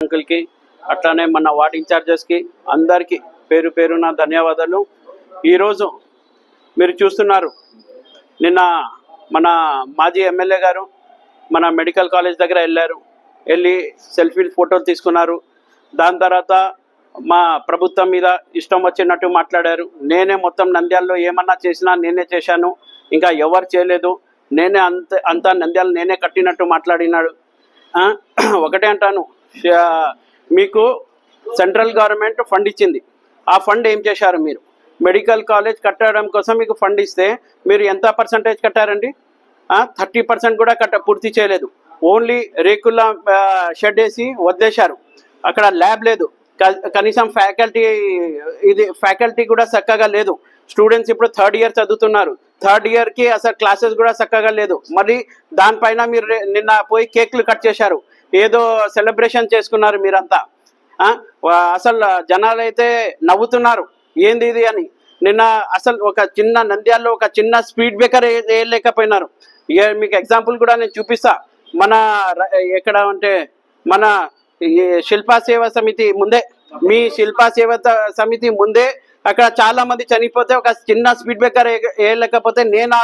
అంకుల్కి అట్లానే మన వార్డ్ ఇన్ఛార్జెస్కి అందరికీ పేరు పేరున ధన్యవాదాలు. ఈరోజు మీరు చూస్తున్నారు, నిన్న మన మాజీ ఎమ్మెల్యే గారు మన మెడికల్ కాలేజ్ దగ్గర వెళ్ళి సెల్ఫీ ఫోటోలు తీసుకున్నారు. దాని తర్వాత మా ప్రభుత్వం మీద ఇష్టం వచ్చినట్టు మాట్లాడారు. నేనే మొత్తం నంద్యాలలో ఏమన్నా చేసినా నేనే చేశాను, ఇంకా ఎవరు చేయలేదు, నేనే అంతా నంద్యాల నేనే కట్టినట్టు మాట్లాడినాడు. ఒకటే అంటాను, మీకు సెంట్రల్ గవర్నమెంట్ ఫండ్ ఇచ్చింది, ఆ ఫండ్ ఏం చేశారు? మీరు మెడికల్ కాలేజ్ కట్టడం కోసం మీకు ఫండ్ ఇస్తే మీరు ఎంత పర్సంటేజ్ కట్టారండి? 30% కూడా పూర్తి చేయలేదు. ఓన్లీ రేకుల షెడ్ వేసి వదిలేశారు. అక్కడ ల్యాబ్ లేదు, కనీసం ఫ్యాకల్టీ కూడా చక్కగా లేదు. స్టూడెంట్స్ ఇప్పుడు 3rd ఇయర్ చదువుతున్నారు, 3rd ఇయర్కి అసలు క్లాసెస్ కూడా చక్కగా లేదు. మరి దానిపైన మీరు నిన్న పోయి కేక్లు కట్ చేశారు, ఏదో సెలబ్రేషన్ చేసుకున్నారు మీరంతా. అసలు జనాలు అయితే నవ్వుతున్నారు, ఏంది ఇది అని. నిన్న అసలు ఒక చిన్న నంద్యాలలో ఒక చిన్న స్పీడ్ బ్రేకర్ వేయలేకపోయినారు. మీకు ఎగ్జాంపుల్ కూడా నేను చూపిస్తా. మన ఎక్కడ అంటే మన శిల్పా సేవా సమితి ముందే, మీ శిల్పా సేవా సమితి ముందే అక్కడ చాలా మంది చనిపోతే ఒక చిన్న స్పీడ్ బ్రేకర్ వేయలేకపోతే నేను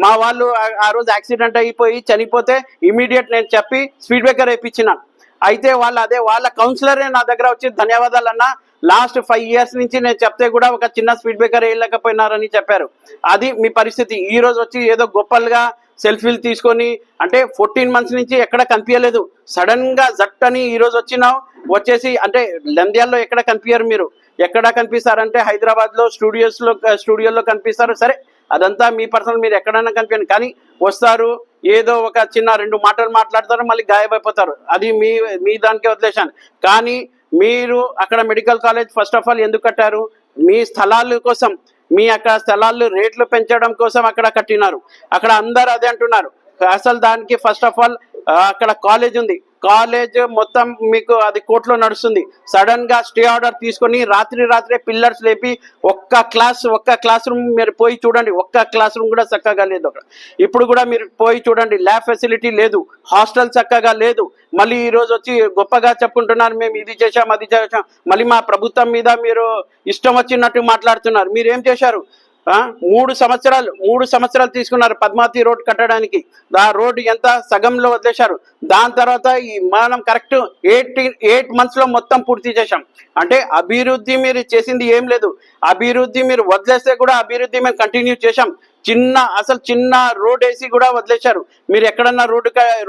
మా వాళ్ళు ఆ రోజు యాక్సిడెంట్ అయిపోయి చనిపోతే ఇమీడియట్ నేను చెప్పి స్పీడ్ బ్రేకర్ వేయించినాను. అయితే వాళ్ళ కౌన్సిలరే నా దగ్గర వచ్చి ధన్యవాదాలు అన్న, లాస్ట్ 5 ఇయర్స్ నుంచి నేను చెప్తే కూడా ఒక చిన్న స్పీడ్ బ్రేకర్ వేయలేకపోయినారని చెప్పారు. అది మీ పరిస్థితి. ఈ రోజు వచ్చి ఏదో గొప్పలుగా సెల్ఫీలు తీసుకొని అంటే 14 మంత్స్ నుంచి ఎక్కడ కనిపించలేదు, సడన్ గా జట్ అని ఈ రోజు వచ్చేసి అంటే నంద్యాలలో ఎక్కడ కనిపించారు మీరు? ఎక్కడ కనిపిస్తారంటే హైదరాబాద్ లో స్టూడియోలో కనిపిస్తారు. సరే, అదంతా మీ పర్సనల్, మీరు ఎక్కడైనా కనిపించండి, కానీ వస్తారు, ఏదో ఒక చిన్న 2 మాటలు మాట్లాడతారు, మళ్ళీ గాయమైపోతారు. అది మీ దానికే వదిలేశాను. కానీ మీరు అక్కడ medical college first of all ఎందుకు కట్టారు? మీ స్థలాల కోసం, మీ అక్కడ స్థలాలు రేట్లు పెంచడం కోసం అక్కడ కట్టినారు. అక్కడ అందరు అదే అంటున్నారు. అసలు దానికి ఫస్ట్ ఆఫ్ ఆల్ అక్కడ కాలేజ్ ఉంది, కాలేజ్ మొత్తం మీకు అది కోర్టులో నడుస్తుంది. సడన్ గా స్టే ఆర్డర్ తీసుకొని రాత్రే పిల్లర్స్ లేపి ఒక్క క్లాస్ రూమ్ మీరు పోయి చూడండి, ఒక్క క్లాస్ రూమ్ కూడా చక్కగా లేదు అక్కడ. ఇప్పుడు కూడా మీరు పోయి చూడండి, ల్యాబ్ ఫెసిలిటీ లేదు, హాస్టల్ చక్కగా లేదు. మళ్ళీ ఈ రోజు వచ్చి గొప్పగా చెప్పుకుంటున్నారు, మేము ఇది చేశాం అది చేశాం. మళ్ళీ మా ప్రభుత్వం మీద మీరు ఇష్టం వచ్చినట్టు మాట్లాడుతున్నారు. మీరు ఏం చేశారు? 3 సంవత్సరాలు తీసుకున్నారు పద్మావతి రోడ్ కట్టడానికి. ఆ రోడ్డు ఎంత సగంలో వదిలేశారు. దాని తర్వాత మనం కరెక్ట్ 8 months లో మొత్తం పూర్తి చేశాం. అంటే అభివృద్ధి మీరు చేసింది ఏం లేదు. అభివృద్ధి మీరు వదిలేస్తే కూడా అభివృద్ధి మేము కంటిన్యూ చేశాం. చిన్న రోడ్ వేసి కూడా వదిలేశారు. మీరు ఎక్కడన్నా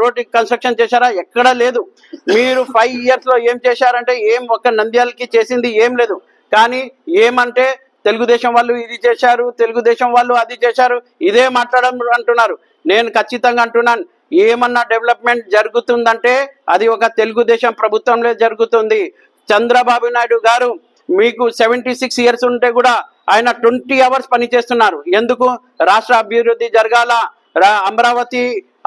రోడ్డు కన్స్ట్రక్షన్ చేశారా? ఎక్కడా లేదు. మీరు 5 years లో ఏం చేశారంటే ఒక్క నంద్యాలకి చేసింది ఏం లేదు. కానీ ఏమంటే తెలుగుదేశం వాళ్ళు ఇది చేశారు, తెలుగుదేశం వాళ్ళు అది చేశారు, ఇదే అంటున్నారు. నేను ఖచ్చితంగా అంటున్నాను, ఏమన్నా డెవలప్మెంట్ జరుగుతుందంటే అది ఒక తెలుగుదేశం ప్రభుత్వంలో జరుగుతుంది. చంద్రబాబు నాయుడు గారు మీకు 76 years ఉంటే కూడా ఆయన 20 hours పనిచేస్తున్నారు. ఎందుకు? రాష్ట్ర అభివృద్ధి జరగాల,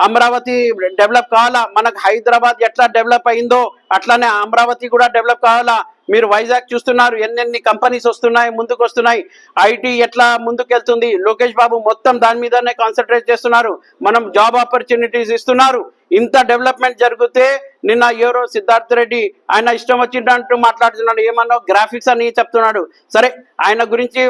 అమరావతి డెవలప్ కావాలా. మనకు హైదరాబాద్ ఎట్లా డెవలప్ అయిందో అట్లానే అమరావతి కూడా డెవలప్ కావాలా. మీరు వైజాగ్ చూస్తున్నారు, ఎన్నెన్ని కంపెనీస్ వస్తున్నాయి, ముందుకు వస్తున్నాయి. ఐటీ ఎట్లా ముందుకెళ్తుంది, లోకేష్ బాబు మొత్తం దాని మీదనే కాన్సన్ట్రేట్ చేస్తున్నారు. మనం జాబ్ ఆపర్చునిటీస్ ఇస్తున్నారు. ఇంత డెవలప్మెంట్ జరిగితే నిన్న ఎవరో సిద్ధార్థ్ రెడ్డి ఆయన ఇష్టం వచ్చినట్టు మాట్లాడుతున్నాడు. ఏమన్నా గ్రాఫిక్స్ అని చెప్తున్నాడు. సరే, ఆయన గురించి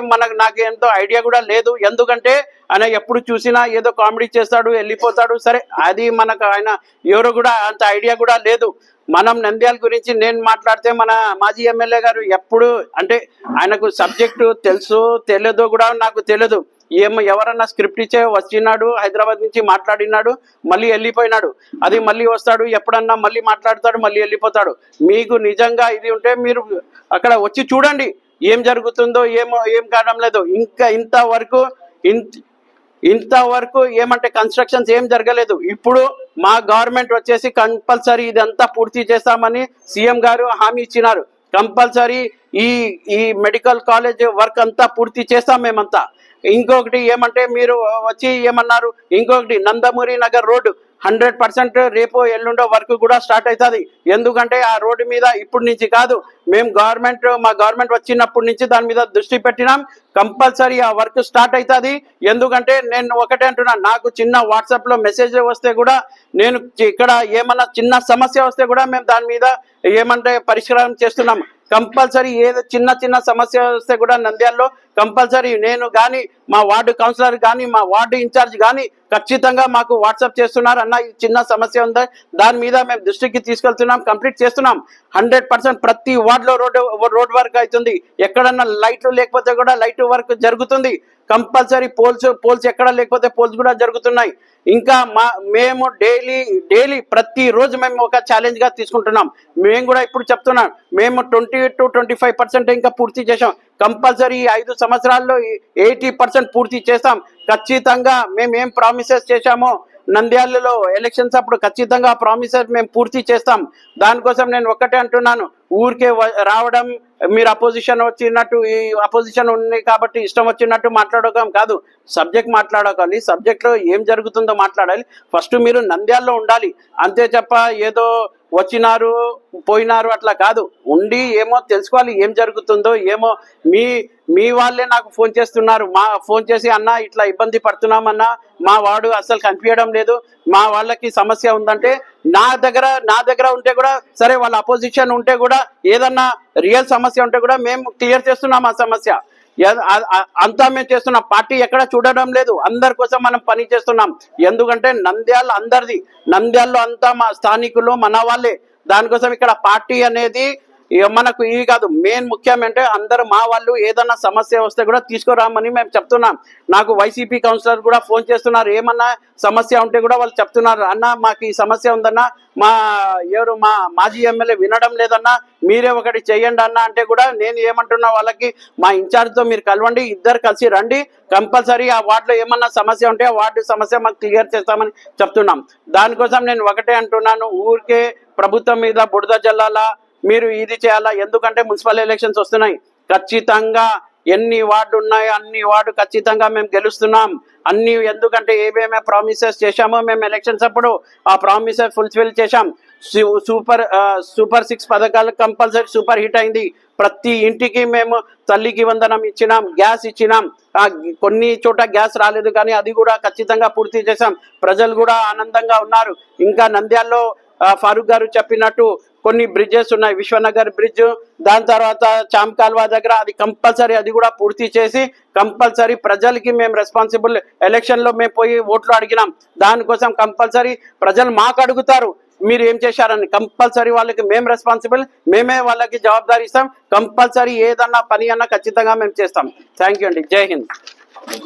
నాకు ఎంతో ఐడియా కూడా లేదు. ఎందుకంటే ఆయన ఎప్పుడు చూసినా ఏదో కామెడీ చేస్తాడు, వెళ్ళిపోతాడు. సరే, అది మనకు ఆయన ఎవరో కూడా అంత ఐడియా కూడా లేదు. మనం నంద్యాల గురించి నేను మాట్లాడితే మన మాజీ ఎమ్మెల్యే గారు ఎప్పుడు అంటే ఆయనకు సబ్జెక్టు తెలుసు తెలియదో కూడా నాకు తెలియదు. ఎవరన్నా స్క్రిప్ట్ ఇచ్చే వచ్చినాడు, హైదరాబాద్ నుంచి మాట్లాడినాడు, మళ్ళీ వెళ్ళిపోయినాడు. అది మళ్ళీ వస్తాడు, ఎప్పుడన్నా మళ్ళీ మాట్లాడతాడు, మళ్ళీ వెళ్ళిపోతాడు. మీకు నిజంగా ఇది ఉంటే మీరు అక్కడ వచ్చి చూడండి ఏం జరుగుతుందో, ఏం కావడం లేదు. ఇంకా ఇంతవరకు ఏమంటే కన్స్ట్రక్షన్స్ ఏం జరగలేదు. ఇప్పుడు మా గవర్నమెంట్ వచ్చేసి కంపల్సరీ ఇదంతా పూర్తి చేస్తామని సీఎం గారు హామీ ఇచ్చినారు. కంపల్సరీ ఈ మెడికల్ కాలేజ్ వర్క్ అంతా పూర్తి చేస్తాం మేమంతా. ఇంకొకటి ఏమంటే మీరు వచ్చి ఏమన్నారు, ఇంకొకటి నందమూరి నగర్ రోడ్డు 100% రేపు ఎల్లుండో వర్క్ కూడా స్టార్ట్ అవుతుంది. ఎందుకంటే ఆ రోడ్డు మీద ఇప్పటి నుంచి కాదు, మేము మా గవర్నమెంట్ వచ్చినప్పటి నుంచి దాని మీద దృష్టి పెట్టినాం. కంపల్సరీ ఆ వర్క్ స్టార్ట్ అవుతుంది. ఎందుకంటే నేను ఒకటే అంటున్నా, నాకు చిన్న వాట్సాప్లో మెసేజ్ వస్తే కూడా, నేను ఇక్కడ ఏమన్నా చిన్న సమస్య వస్తే కూడా మేము దాని మీద ఏమంటే పరిష్కారం చేస్తున్నాం. కంపల్సరీ ఏదో చిన్న సమస్య వస్తే కూడా నంద్యాలలో కంపల్సరీ నేను కానీ, మా వార్డు కౌన్సిలర్ కానీ, మా వార్డు ఇన్ఛార్జ్ కానీ ఖచ్చితంగా మాకు వాట్సాప్ చేస్తున్నారు. అన్న ఈ చిన్న సమస్య ఉందా, దాని మీద మేము దృష్టికి తీసుకెళ్తున్నాం, కంప్లీట్ చేస్తున్నాం. 100% ప్రతి వార్డులో రోడ్ వర్క్ అవుతుంది. ఎక్కడన్నా లైట్లు లేకపోతే కూడా లైట్ వర్క్ జరుగుతుంది. కంపల్సరీ పోల్స్ ఎక్కడ లేకపోతే పోల్స్ కూడా జరుగుతున్నాయి. ఇంకా మేము డైలీ ప్రతిరోజు మేము ఒక ఛాలెంజ్ గా తీసుకుంటున్నాం. మేము కూడా ఇప్పుడు చెప్తున్నాం, మేము 20 to 25% ఇంకా పూర్తి చేసాం. కంపల్సరీ 5 సంవత్సరాల్లో 80% పూర్తి చేస్తాం. ఖచ్చితంగా మేము ఏం ప్రామిసెస్ చేశామో నంద్యాలలో ఎలక్షన్స్ అప్పుడు ఖచ్చితంగా ప్రామిసెస్ మేము పూర్తి చేస్తాం. దానికోసం నేను ఒక్కటే అంటున్నాను, ఊరికే రావడం, మీరు అపోజిషన్ వచ్చినట్టు, ఈ అపోజిషన్ ఉంది కాబట్టి ఇష్టం వచ్చినట్టు మాట్లాడకం కాదు. సబ్జెక్ట్ మాట్లాడాలి, సబ్జెక్ట్లో ఏం జరుగుతుందో మాట్లాడాలి. ఫస్ట్ మీరు నంద్యాలలో ఉండాలి, అంతే చెప్ప ఏదో వచ్చినారు పోయినారు అట్లా కాదు. ఉండి ఏమో తెలుసుకోవాలి ఏం జరుగుతుందో. ఏమో మీ వాళ్ళే నాకు ఫోన్ చేస్తున్నారు, ఫోన్ చేసి అన్న ఇట్లా ఇబ్బంది పడుతున్నామన్నా, మా వాడు అసలు కనిపించడం లేదు, మా వాళ్ళకి సమస్య ఉందంటే నా దగ్గర ఉంటే కూడా సరే, వాళ్ళ అపోజిషన్ ఉంటే కూడా ఏదన్నా రియల్ సమస్య ఉంటే కూడా మేము క్లియర్ చేస్తున్నాం ఆ సమస్య. అంతా మేము చేస్తున్నాం. పార్టీ ఎక్కడ చూడడం లేదు, అందరి కోసం మనం పని చేస్తున్నాం. ఎందుకంటే నంద్యాల అందరిది, నంద్యాలలో అంతా మా స్థానికులు మన వాళ్ళే. దానికోసం ఇక్కడ పార్టీ అనేది మనకు ఇవి కాదు. మెయిన్ ముఖ్యమంటే అందరూ మా వాళ్ళు ఏదన్నా సమస్య వస్తే కూడా తీసుకురామని మేము చెప్తున్నాం. నాకు వైసీపీ కౌన్సిలర్ కూడా ఫోన్ చేస్తున్నారు, ఏమన్నా సమస్య ఉంటే కూడా వాళ్ళు చెప్తున్నారు, అన్న మాకు ఈ సమస్య ఉందన్నా, మా మాజీ ఎమ్మెల్యే వినడం లేదన్నా, మీరే ఒకటి చెయ్యండి అన్న అంటే కూడా నేను ఏమంటున్నా వాళ్ళకి, మా ఇన్ఛార్జ్తో మీరు కలవండి, ఇద్దరు కలిసి రండి, కంపల్సరీ ఆ వార్డులో ఏమన్నా సమస్య ఉంటే ఆ వార్డు సమస్య మాకు క్లియర్ చేస్తామని చెప్తున్నాం. దానికోసం నేను ఒకటే అంటున్నాను, ఊరికే ప్రభుత్వం మీద బురద జల్లాలా, మీరు ఇది చేయాలా. ఎందుకంటే మున్సిపల్ ఎలక్షన్స్ వస్తున్నాయి. ఖచ్చితంగా ఎన్ని వార్డు ఉన్నాయో అన్ని వార్డు ఖచ్చితంగా మేము గెలుస్తున్నాం. ఎందుకంటే ఏమేమి ప్రామిసెస్ చేశామో మేము ఎలక్షన్స్ అప్పుడు ఆ ప్రామిసెస్ ఫుల్ఫిల్ చేశాం. సూపర్ 6 పథకాలు కంపల్సరీ సూపర్ హిట్ అయింది. ప్రతి ఇంటికి మేము తల్లికి వందనం ఇచ్చినాం, గ్యాస్ ఇచ్చినాం. కొన్ని చోట గ్యాస్ రాలేదు కానీ అది కూడా ఖచ్చితంగా పూర్తి చేశాం. ప్రజలు కూడా ఆనందంగా ఉన్నారు. ఇంకా నంద్యాలలో ఫారూక్ గారు చెప్పినట్టు కొన్ని బ్రిడ్జెస్ ఉన్నాయి, విశ్వనగర్ బ్రిడ్జ్, దాని తర్వాత చామ్ కాల్వా దగ్గర, అది కంపల్సరీ అది కూడా పూర్తి చేసి కంపల్సరీ ప్రజలకి మేము రెస్పాన్సిబుల్. ఎలక్షన్లో మేము పోయి ఓట్లు అడిగినాం, దానికోసం కంపల్సరీ ప్రజలు మాకు అడుగుతారు మీరు ఏం చేశారని. కంపల్సరీ వాళ్ళకి మేము రెస్పాన్సిబుల్, మేమే వాళ్ళకి జవాబుదారీ ఇస్తాం. కంపల్సరీ ఏదన్నా పని అన్నా ఖచ్చితంగా మేము చేస్తాం. థ్యాంక్ యూ అండి. జై హింద్.